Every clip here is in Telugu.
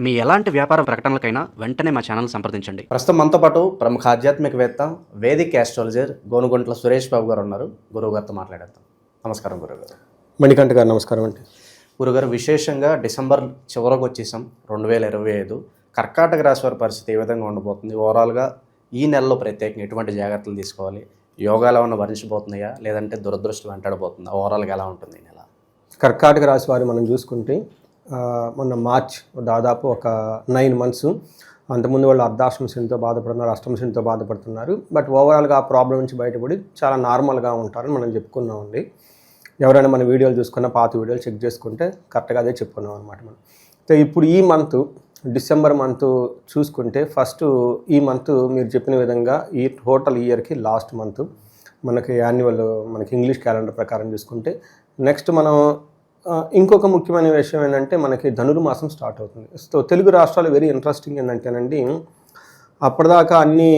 మీ ఎలాంటి వ్యాపార ప్రకటనలకైనా వెంటనే మా ఛానల్ సంప్రదించండి. ప్రస్తుతం మనతో పాటు ప్రముఖ ఆధ్యాత్మికవేత్త వేదిక్ ఆస్ట్రాలజర్ గోనుగుంట్ల సురేష్ బాబు గారు ఉన్నారు. గురువుగారితో మాట్లాడేద్దాం. నమస్కారం గురుగారు. మణికంఠ గారు నమస్కారం అండి. గురుగారు, విశేషంగా డిసెంబర్ చివరకు వచ్చేసాం 2025. కర్కాటక రాశి వారి పరిస్థితి ఏ విధంగా ఉండబోతుంది? ఓవరాల్గా ఈ నెలలో ప్రత్యేకంగా ఎటువంటి జాగ్రత్తలు తీసుకోవాలి? యోగాలు ఏమైనా భరించబోతున్నాయా, లేదంటే దురదృష్టం వెంటాడబోతుందా? ఓవరాల్గా ఎలా ఉంటుంది ఈ నెల? కర్కాటక రాశి వారు మనం చూసుకుంటే మొన్న మార్చ్ దాదాపు ఒక 9 months అంతకుముందు వాళ్ళు అర్ధాష్టమ శనితో బాధపడుతున్నారు, అష్టమ శనితో బాధపడుతున్నారు. బట్ ఓవరాల్గా ఆ ప్రాబ్లం నుంచి బయటపడి చాలా నార్మల్గా ఉంటారని మనం చెప్పుకున్నామండి. ఎవరైనా మన వీడియోలు చూసుకున్న పాత వీడియోలు చెక్ చేసుకుంటే కరెక్ట్గా అదే చెప్పుకున్నాం అనమాట మనం. సో ఇప్పుడు ఈ మంత్ డిసెంబర్ మంత్ చూసుకుంటే ఫస్ట్ ఈ మంత్ మీరు చెప్పిన విధంగా ఈ టోటల్ ఇయర్కి లాస్ట్ మంత్ మనకి యాన్యువల్ మనకి ఇంగ్లీష్ క్యాలెండర్ ప్రకారం చూసుకుంటే నెక్స్ట్ మనం ఇంకొక ముఖ్యమైన విషయం ఏంటంటే మనకి ధనుర్మాసం స్టార్ట్ అవుతుంది. సో తెలుగు రాష్ట్రాలు వెరీ ఇంట్రెస్టింగ్ ఏంటంటేనండి, అప్పటిదాకా అన్నీ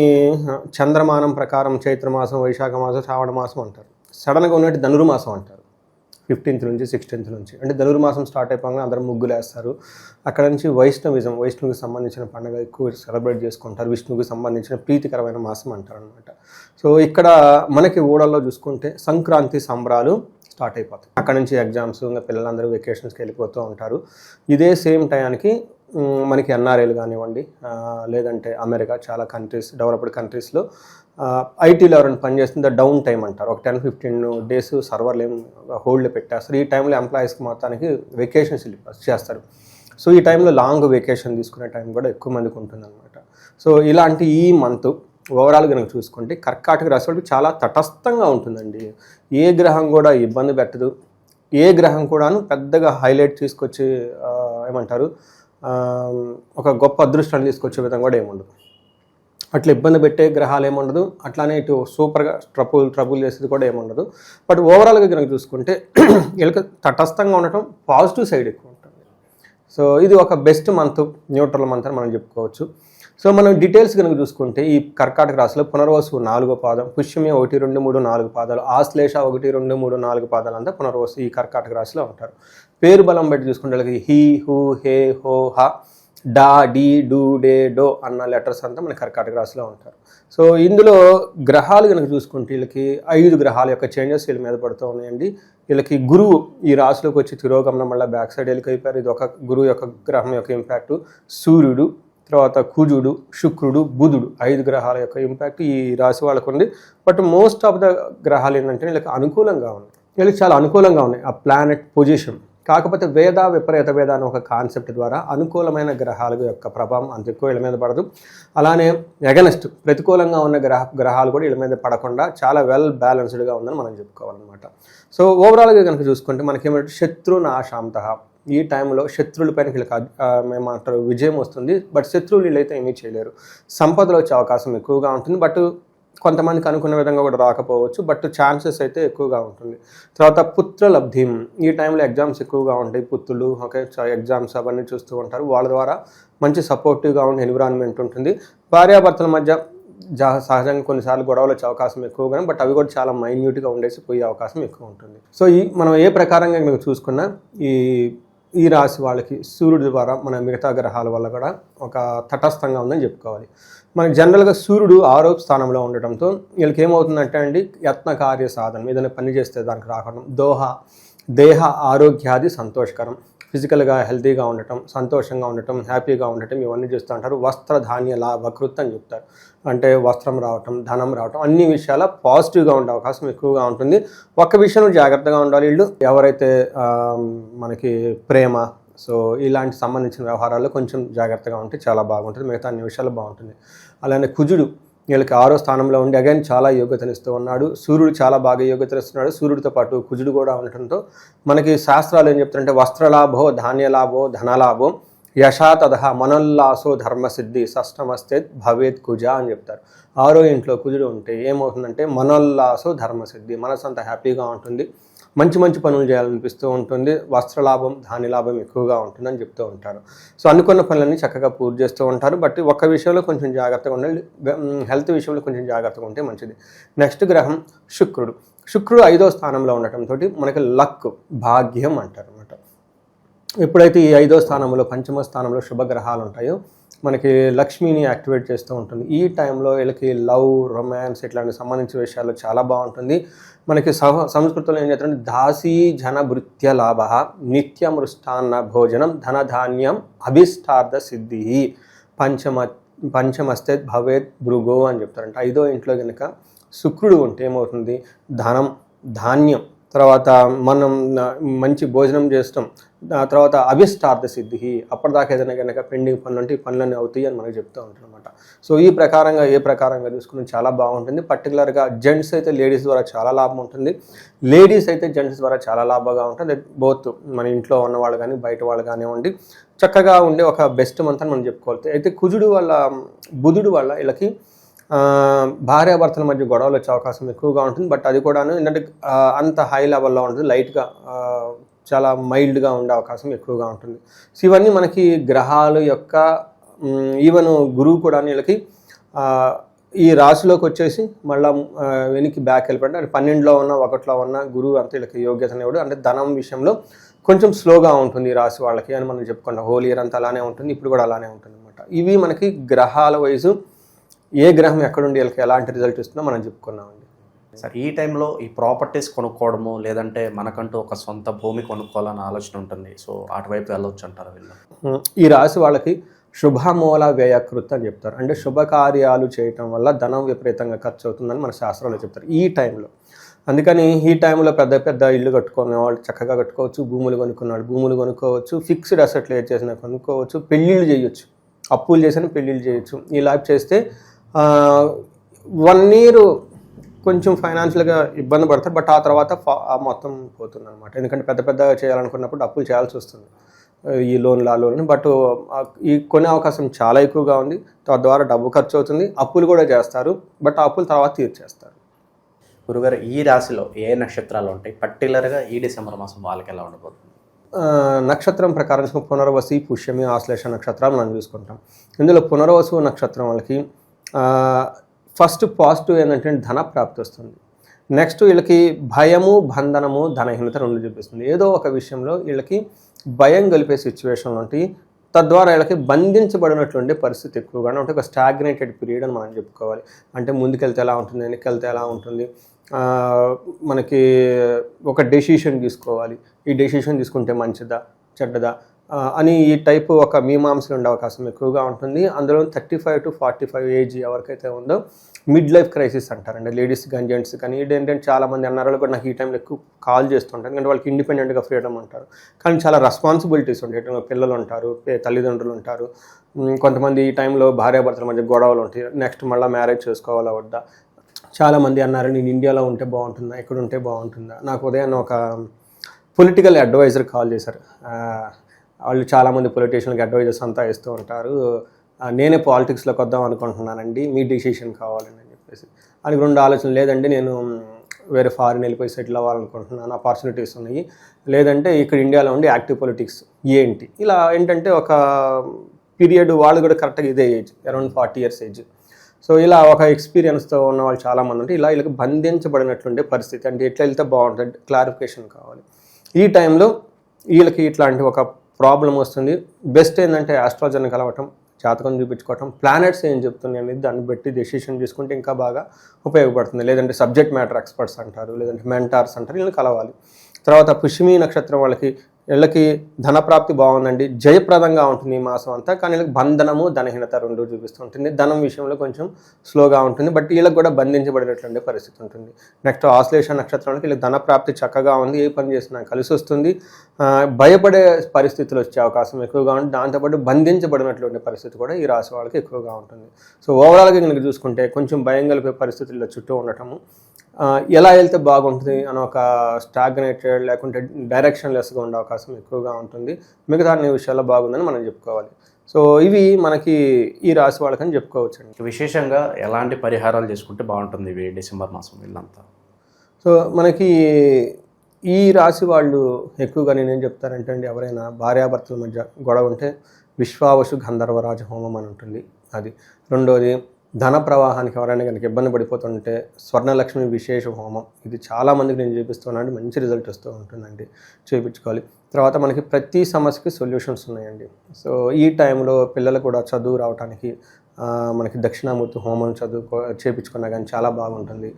చంద్రమానం ప్రకారం చైత్రమాసం, వైశాఖ మాసం, శ్రావణ మాసం అంటారు. సడన్గా ఉన్నట్టు ధనుర్మాసం అంటారు 15th నుంచి 16th నుంచి. అంటే ధనుర్మాసం స్టార్ట్ అయిపోగానే అందరూ ముగ్గులు వేస్తారు. అక్కడ నుంచి వైష్ణవికి సంబంధించిన పండుగ ఎక్కువ సెలబ్రేట్ చేసుకుంటారు. విష్ణువుకి సంబంధించిన ప్రీతికరమైన మాసం అంటారు అనమాట. సో ఇక్కడ మనకి ఊడల్లో చూసుకుంటే సంక్రాంతి సంబరాలు స్టార్ట్ అయిపోతాయి. అక్కడ నుంచి ఎగ్జామ్స్, ఇంకా పిల్లలందరూ వెకేషన్స్కి వెళ్ళిపోతూ ఉంటారు. ఇదే సేమ్ టైంకి మనకి ఎన్ఆర్ఐలు కానివ్వండి, లేదంటే అమెరికా చాలా కంట్రీస్, డెవలప్డ్ కంట్రీస్లో ఐటీలో ఎవరైనా పనిచేస్తుందో డౌన్ టైం అంటారు. ఒక 10-15 days సర్వర్లు ఏం హోల్డ్ పెట్టేస్తారు. ఈ టైంలో ఎంప్లాయీస్కి మొత్తానికి వెకేషన్స్ చేస్తారు. సో ఈ టైంలో లాంగ్ వెకేషన్ తీసుకునే టైం కూడా ఎక్కువ మందికి ఉంటుందన్నమాట. సో ఇలాంటి ఈ మంత్ ఓవరాల్ కనుక చూసుకుంటే కర్కాటక రాశి వాళ్ళకి చాలా తటస్థంగా ఉంటుందండి. ఏ గ్రహం కూడా ఇబ్బంది పెట్టదు. ఏ గ్రహం కూడాను పెద్దగా హైలైట్ తీసుకొచ్చి ఏమంటారు ఒక గొప్ప అదృష్టాన్ని తీసుకొచ్చే విధంగా కూడా ఏముండదు. అట్లా ఇబ్బంది పెట్టే గ్రహాలు ఏముండదు. అట్లానే ఇటు సూపర్గా ట్రబుల్ చేసేది కూడా ఏముండదు. బట్ ఓవరాల్గా కనుక చూసుకుంటే వీళ్ళకి తటస్థంగా ఉండటం పాజిటివ్ సైడ్ ఎక్కువ ఉంటుంది. సో ఇది ఒక బెస్ట్ మంత్, న్యూట్రల్ మంత్ అని మనం చెప్పుకోవచ్చు. సో మనం డీటెయిల్స్ కనుక చూసుకుంటే ఈ కర్కాటక రాశిలో పునర్వసు 4వ పాదం, పుష్యమి 1, 2, 3, 4 పాదాలు, ఆశ్లేష 1, 2, 3, 4 పాదాలు అంతా పునర్వసు ఈ కర్కాటక రాశిలో ఉంటారు. పేరు బలం బట్టి చూసుకుంటే వాళ్ళకి హీ, హూ, హే, హో, హ, డా, డీ, డూ, డే, డో అన్న లెటర్స్ అంతా మన కర్కాటక రాశిలో ఉంటారు. సో ఇందులో గ్రహాలు కనుక చూసుకుంటే వీళ్ళకి 5 గ్రహాల యొక్క చేంజెస్ వీళ్ళ మీద పడుతూ ఉన్నాయండి. వీళ్ళకి గురువు ఈ రాశిలోకి వచ్చి తిరోగమనం మళ్ళీ బ్యాక్ సైడ్ వెళ్ళిపోయారు. ఇది ఒక గురువు యొక్క గ్రహం యొక్క ఇంపాక్ట్. సూర్యుడు, తర్వాత కుజుడు, శుక్రుడు, బుధుడు 5 గ్రహాల యొక్క ఇంపాక్ట్ ఈ రాశి వాళ్ళకు ఉంది. బట్ మోస్ట్ ఆఫ్ ద గ్రహాలు ఏంటంటే వీళ్ళకి అనుకూలంగా ఉన్నాయి. వీళ్ళకి చాలా అనుకూలంగా ఉన్నాయి ఆ ప్లానెట్ పొజిషన్. కాకపోతే వేద విపరీత వేద అనే ఒక కాన్సెప్ట్ ద్వారా అనుకూలమైన గ్రహాల యొక్క ప్రభావం అంత ఎక్కువ వీళ్ళ మీద పడదు. అలానే ఎగనెస్ట్ ప్రతికూలంగా ఉన్న గ్రహాలు కూడా వీళ్ళ మీద పడకుండా చాలా వెల్ బ్యాలెన్స్డ్గా ఉందని మనం చెప్పుకోవాలన్నమాట. సో ఓవరాల్గా కనుక చూసుకుంటే మనకేమంటే శత్రునాశాంతః ఈ టైంలో శత్రువులపైన వీళ్ళకి ఏమంటారు విజయం వస్తుంది. బట్ శత్రువులు వీళ్ళైతే ఏమీ చేయలేరు. సంపదలు వచ్చే అవకాశం ఎక్కువగా ఉంటుంది. బట్ కొంతమందికి అనుకున్న విధంగా కూడా రాకపోవచ్చు. బట్ ఛాన్సెస్ అయితే ఎక్కువగా ఉంటుంది. తర్వాత పుత్రలబ్ధి ఈ టైంలో ఎగ్జామ్స్ ఎక్కువగా ఉంటాయి. పుత్రులు ఎగ్జామ్స్ అవన్నీ చూస్తూ ఉంటారు. వాళ్ళ ద్వారా మంచి సపోర్టివ్గా ఉండే ఎన్విరాన్మెంట్ ఉంటుంది. భార్యాభర్తల మధ్య సహజంగా కొన్నిసార్లు గొడవలు వచ్చే అవకాశం ఎక్కువగానే, బట్ అవి కూడా చాలా మైన్యూట్గా ఉండేసి పోయే అవకాశం ఎక్కువ ఉంటుంది. సో మనం ఏ ప్రకారంగా మీకు చూసుకున్నా ఈ రాశి వాళ్ళకి సూర్యుడి ద్వారా మన మిగతా గ్రహాల వల్ల కూడా ఒక తటస్థంగా ఉందని చెప్పుకోవాలి. మనకి జనరల్గా సూర్యుడు 6వ స్థానంలో ఉండటంతో వీళ్ళకి ఏమవుతుందంటే అండి, యత్న కార్య సాధన ఏదైనా పని చేస్తే దానికి రావడం, దేహ ఆరోగ్యాది సంతోషకరం, ఫిజికల్గా హెల్తీగా ఉండటం, సంతోషంగా ఉండటం, హ్యాపీగా ఉండటం ఇవన్నీ చూస్తూ ఉంటారు. వస్త్రధాన్య లాభకృత్ అని చెప్తారు. అంటే వస్త్రం రావటం, ధనం రావటం, అన్ని విషయాల పాజిటివ్గా ఉండే అవకాశం ఎక్కువగా ఉంటుంది. ఒక్క విషయంలో జాగ్రత్తగా ఉండాలి వీళ్ళు. ఎవరైతే మనకి ప్రేమ, సో ఇలాంటి సంబంధించిన వ్యవహారాల్లో కొంచెం జాగ్రత్తగా ఉంటే చాలా బాగుంటుంది. మిగతా అన్ని విషయాలు బాగుంటుంది. అలానే కుజుడు వీళ్ళకి 6వ స్థానంలో ఉండి అగైన్ చాలా యోగ్యతనిస్తూ ఉన్నాడు. సూర్యుడు చాలా బాగా యోగ్యతనిస్తున్నాడు. సూర్యుడితో పాటు కుజుడు కూడా ఉండటంతో మనకి శాస్త్రాలు ఏం చెప్తారంటే వస్త్రలాభో, ధాన్యలాభో, ధనలాభో, యశాతదహ మనోల్లాసో ధర్మసిద్ధి షష్టమస్తేత్ భవేత్ కుజ అని చెప్తారు. 6వ ఇంట్లో కుజుడు ఉంటే ఏమవుతుందంటే మనోల్లాసో ధర్మసిద్ధి, మనసు అంతా హ్యాపీగా ఉంటుంది. మంచి మంచి పనులు చేయాలనిపిస్తూ ఉంటుంది. వస్త్రలాభం, ధాన్యలాభం ఎక్కువగా ఉంటుందని చెప్తూ ఉంటారు. సో అనుకున్న పనులన్నీ చక్కగా పూర్తి చేస్తూ ఉంటారు. బట్ ఒక్క విషయంలో కొంచెం జాగ్రత్తగా ఉండాలి. హెల్త్ విషయంలో కొంచెం జాగ్రత్తగా ఉంటే మంచిది. నెక్స్ట్ గ్రహం శుక్రుడు. 5వ స్థానంలో ఉండటంతో మనకి లక్, భాగ్యం అంటారు అనమాట. ఎప్పుడైతే ఈ 5వ స్థానంలో పంచమ స్థానంలో శుభగ్రహాలు ఉంటాయో మనకి లక్ష్మిని యాక్టివేట్ చేస్తూ ఉంటుంది. ఈ టైంలో వీళ్ళకి లవ్, రొమాన్స్ ఇట్లాంటి సంబంధించిన విషయాలు చాలా బాగుంటుంది. మనకి సంస్కృతంలో ఏం చేస్తారంటే దాసీ జన భృత్య లాభ నిత్యమృష్టాన్న భోజనం ధనధాన్యం అభిష్టార్థ సిద్ధి పంచమస్తే భవేత్ భృగో అని చెప్తారంట. 5వ ఇంట్లో కనుక శుక్రుడు ఉంటే ఏమవుతుంది, ధనం, ధాన్యం, తర్వాత మనం మంచి భోజనం చేస్తాం, తర్వాత అభిష్టార్థ సిద్ధి, అప్పటిదాకా ఏదైనా కనుక పెండింగ్ పనులు అంటే ఈ పనులన్నీ అవుతాయి అని మనకు చెప్తూ ఉంటారు అనమాట. సో ఈ ప్రకారంగా ఏ ప్రకారంగా చూసుకుని చాలా బాగుంటుంది. పర్టికులర్గా జెంట్స్ అయితే లేడీస్ ద్వారా చాలా లాభం ఉంటుంది, లేడీస్ అయితే జెంట్స్ ద్వారా చాలా లాభంగా ఉంటుంది. బోత్ మన ఇంట్లో ఉన్న వాళ్ళు కానీ బయట వాళ్ళు కానివ్వండి, చక్కగా ఉండే ఒక బెస్ట్ మంత్ అని మనం చెప్పుకోవాలి. అయితే కుజుడు వల్ల, బుధుడు వల్ల వీళ్ళకి భార్యాభర్తల మధ్య గొడవలు వచ్చే అవకాశం ఎక్కువగా ఉంటుంది. బట్ అది కూడాను ఏంటంటే అంత హై లెవెల్లో ఉంటుంది, లైట్గా చాలా మైల్డ్గా ఉండే అవకాశం ఎక్కువగా ఉంటుంది. సో ఇవన్నీ మనకి గ్రహాల యొక్క ఈవెన్ గురువు కూడా వీళ్ళకి ఈ రాశిలోకి వచ్చేసి మళ్ళీ వెనక్కి బ్యాక్ వెళ్ళిపోయింది. అంటే 12లో ఉన్న 1లో ఉన్న గురువు అంతా వీళ్ళకి యోగ్యతనేవాడు. అంటే ధనం విషయంలో కొంచెం స్లోగా ఉంటుంది ఈ రాశి వాళ్ళకి అని మనం చెప్పుకుంటాం. హోల్ ఇయర్ అంతా అలానే ఉంటుంది, ఇప్పుడు కూడా అలానే ఉంటుంది అనమాట. ఇవి మనకి గ్రహాల వైజు ఏ గ్రహం ఎక్కడుండి వీళ్ళకి ఎలాంటి రిజల్ట్ ఇస్తుందో మనం చెప్పుకున్నామండి. సార్ ఈ టైంలో ఈ ప్రాపర్టీస్ కొనుక్కోవడము లేదంటే మనకంటూ ఒక సొంత భూమి కొనుక్కోవాలని ఆలోచన ఉంటుంది. సో అటువైపు వెళ్ళొచ్చు అంటారు వీళ్ళు. ఈ రాశి వాళ్ళకి శుభమూల వ్యయకృత్ అని చెప్తారు. అంటే శుభకార్యాలు చేయటం వల్ల ధనం విపరీతంగా ఖర్చు అవుతుందని మన శాస్త్రంలో చెప్తారు ఈ టైంలో. అందుకని ఈ టైంలో పెద్ద పెద్ద ఇల్లు కట్టుకునే వాళ్ళు చక్కగా కట్టుకోవచ్చు, భూములు కొనుక్కున్నాడు భూములు కొనుక్కోవచ్చు, ఫిక్స్డ్ అసెట్లు ఏది చేసినా కొనుక్కోవచ్చు, పెళ్ళిళ్ళు చేయొచ్చు, అప్పులు చేసిన పెళ్ళిళ్ళు చేయొచ్చు. ఇలా చేస్తే 1 year కొంచెం ఫైనాన్షియల్గా ఇబ్బంది పడతారు. బట్ ఆ తర్వాత మొత్తం పోతుంది అనమాట. ఎందుకంటే పెద్ద పెద్దగా చేయాలనుకున్నప్పుడు అప్పులు చేయాల్సి వస్తుంది, ఈ లోన్లు ఆ లోన్లు. బట్ ఈ కొనే అవకాశం చాలా ఎక్కువగా ఉంది. తద్వారా డబ్బు ఖర్చు అవుతుంది, అప్పులు కూడా చేస్తారు. బట్ ఆ అప్పులు తర్వాత తీర్చేస్తారు. గురుగారు ఈ రాశిలో ఏ నక్షత్రాలు ఉంటాయి, పర్టికులర్గా ఈ డిసెంబర్ మాసం వాళ్ళకి ఎలా ఉండబోతుంది? నక్షత్రం ప్రకారం పునర్వసి, పుష్యమి, ఆశ్లేష నక్షత్రాలు మనం చూసుకుంటాం. ఇందులో పునర్వసు నక్షత్రం వాళ్ళకి ఫస్ట్ పాజిటివ్ ఏంటంటే ధన ప్రాప్తి వస్తుంది. నెక్స్ట్ వీళ్ళకి భయము, బంధనము, ధనహీనత 2 చూపిస్తుంది. ఏదో ఒక విషయంలో వీళ్ళకి భయం కలిపే సిచ్యువేషన్లు ఉంటాయి. తద్వారా వీళ్ళకి బంధించబడినట్లుండే పరిస్థితి ఎక్కువగానే ఉంటుంది. ఒక స్టాగ్నేటెడ్ పీరియడ్ అని మనం చెప్పుకోవాలి. అంటే ముందుకెళ్తే ఎలా ఉంటుంది, వెనక్కి ఎలా ఉంటుంది, మనకి ఒక డెసిషన్ తీసుకోవాలి, ఈ డెసిషన్ తీసుకుంటే మంచిదా చెడ్డదా అని ఈ టైపు ఒక మీమాంసలు ఉండే అవకాశం ఎక్కువగా ఉంటుంది. అందులో 35 to 45 ఏజ్ ఎవరికైతే ఉందో మిడ్ లైఫ్ క్రైసిస్ అంటారండి, లేడీస్ కానీ జెంట్స్ కానీ. ఏంటంటే చాలామంది అన్నారు కూడా నాకు ఈ టైంలో ఎక్కువ కాల్ చేస్తుంటారు. ఎందుకంటే వాళ్ళకి ఇండిపెండెంట్గా ఫ్రీడమ్ ఉంటారు, కానీ చాలా రెస్పాన్సిబిలిటీస్ ఉంటాయి. పిల్లలు ఉంటారు, తల్లిదండ్రులు ఉంటారు, కొంతమంది ఈ టైంలో భార్యాభర్తల మధ్య గొడవలు ఉంటాయి. నెక్స్ట్ మళ్ళీ మ్యారేజ్ చేసుకోవాలా వద్దా. చాలామంది అన్నారు నేను ఇండియాలో ఉంటే బాగుంటుందా, ఇక్కడ ఉంటే బాగుంటుందా. నాకు ఉదయాన్నే ఒక పొలిటికల్ అడ్వైజర్ కాల్ చేశారు. వాళ్ళు చాలామంది పొలిటీషియన్కి అడ్వైజర్స్ అంతా ఇస్తూ ఉంటారు. నేనే పాలిటిక్స్లోకి వద్దాం అనుకుంటున్నానండి, మీ డిసిషన్ కావాలని చెప్పేసి. అది 2 ఆలోచనలు. లేదంటే నేను వేరే ఫారిన్ వెళ్ళిపోయి సెటిల్ అవ్వాలనుకుంటున్నాను, ఆపర్చునిటీస్ ఉన్నాయి. లేదంటే ఇక్కడ ఇండియాలో ఉండి యాక్టివ్ పొలిటిక్స్ ఏంటి. ఇలా ఏంటంటే ఒక పీరియడ్ వాళ్ళు కూడా కరెక్ట్గా ఇదే age, around 40 years age. So ఇలా ఒక ఎక్స్పీరియన్స్తో ఉన్న వాళ్ళు చాలామంది ఉంటే ఇలా వీళ్ళకి బంధించబడినట్లుండే పరిస్థితి. అంటే ఎట్లా వెళ్తే బాగుంటుంది, క్లారిఫికేషన్ కావాలి. ఈ టైంలో వీళ్ళకి ఇట్లాంటి ఒక ప్రాబ్లం వస్తుంది. బెస్ట్ ఏంటంటే ఆస్ట్రాలజర్ని కలవటం, జాతకం చూపించుకోవటం, ప్లానెట్స్ ఏం చెప్తున్నాయి అనేది దాన్ని బట్టి డెసిషన్ తీసుకుంటే ఇంకా బాగా ఉపయోగపడుతుంది. లేదంటే సబ్జెక్ట్ మ్యాటర్ ఎక్స్పర్ట్స్ అంటారు, లేదంటే మెంటార్స్ అంటారు, వీళ్ళని కలవాలి. తర్వాత పుష్యమి నక్షత్రం వీళ్ళకి ధనప్రాప్తి బాగుందండి, జయప్రదంగా ఉంటుంది ఈ మాసం అంతా. కానీ వీళ్ళకి బంధనము, ధనహీనత 2 చూపిస్తుంటుంది. ధనం విషయంలో కొంచెం స్లోగా ఉంటుంది, బట్ వీళ్ళకి కూడా బంధించబడినట్లుండే పరిస్థితి ఉంటుంది. నెక్స్ట్ ఆశ్లేష నక్షత్రానికి వీళ్ళకి ధనప్రాప్తి చక్కగా ఉంది, ఏ పని చేసినా కలిసి వస్తుంది. భయపడే పరిస్థితులు వచ్చే అవకాశం ఎక్కువగా ఉంటుంది. దాంతోపాటు బంధించబడినట్లుండే పరిస్థితి కూడా ఈ రాశి వాళ్ళకి ఎక్కువగా ఉంటుంది. సో ఓవరాల్గా కనుక చూసుకుంటే కొంచెం భయం కలిపే పరిస్థితుల్లో చుట్టూ ఉండటము, ఎలా వెళ్తే బాగుంటుంది అని ఒక స్టాగ్నేటెడ్ లేకుంటే డైరెక్షన్లెస్గా ఉండే అవకాశం ఎక్కువగా ఉంటుంది. మిగతా అన్ని విషయాల్లో బాగుందని మనం చెప్పుకోవాలి. సో ఇవి మనకి ఈ రాశి వాళ్ళకని చెప్పుకోవచ్చండి. విశేషంగా ఎలాంటి పరిహారాలు చేసుకుంటే బాగుంటుంది ఇవి డిసెంబర్ మాసం వీళ్ళంతా? సో మనకి ఈ రాశి వాళ్ళు ఎక్కువగా నేనేం చెప్తానంటే అండి, ఎవరైనా భార్యాభర్తల మధ్య గొడవ ఉంటే విశ్వావసు గంధర్వరాజ హోమం అని ఉంటుంది అది. రెండోది ధన ప్రవాహానికి ఎవరైనా కనుక ఇబ్బంది పడిపోతుంటే స్వర్ణలక్ష్మి విశేష హోమం ఇది చాలామందికి నేను చేపిస్తున్నాను, మంచి రిజల్ట్ వస్తూ ఉంటుందండి, చేయించుకోవాలి. తర్వాత మనకి ప్రతి సమస్యకి సొల్యూషన్స్ ఉన్నాయండి. సో ఈ టైంలో పిల్లలు కూడా చదువు రావడానికి మనకి దక్షిణామూర్తి హోమం చేయించుకున్నా కానీ చాలా బాగుంటుంది.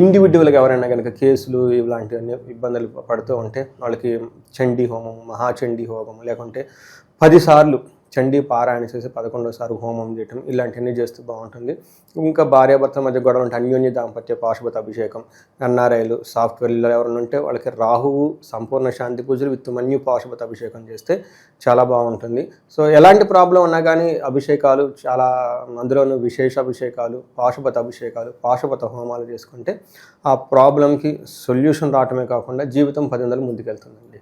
ఇండివిజువల్గా ఎవరైనా కనుక కేసులు ఇలాంటివన్నీ ఇబ్బందులు పడుతూ ఉంటే వాళ్ళకి చండీ హోమం, మహాచండీ హోమం, లేకుంటే 10 సార్లు చండీ పారాయణ చేసి 11వ హోమం చేయటం ఇలాంటివన్నీ చేస్తూ బాగుంటుంది. ఇంకా భార్యాభర్త మధ్య గొడవ ఉంటే అన్యోన్య దాంపత్య పాశుపత అభిషేకం, ఎన్ఆర్ఐలు, సాఫ్ట్వేర్లు ఎవరైనా ఉంటే వాళ్ళకి రాహువు సంపూర్ణ శాంతి పూజలు విత్ మన్యు పాశుపత అభిషేకం చేస్తే చాలా బాగుంటుంది. సో ఎలాంటి ప్రాబ్లం ఉన్నా కానీ అభిషేకాలు చాలా, అందులోనూ విశేష అభిషేకాలు, పాశుపత అభిషేకాలు, పాశుపత హోమాలు చేసుకుంటే ఆ ప్రాబ్లంకి సొల్యూషన్ రావటమే కాకుండా జీవితం 10 వందలు ముందుకెళ్తుందండి.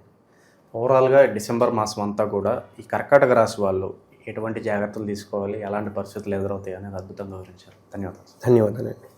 ఓవరాల్గా డిసెంబర్ మాసం అంతా కూడా ఈ కర్కాటక రాశి వాళ్ళు ఎటువంటి జాగ్రత్తలు తీసుకోవాలి, ఎలాంటి పరిస్థితులు ఎదురవుతాయి అనేది అద్భుతంగా వివరించారు. ధన్యవాదాలు. ధన్యవాదాలండి.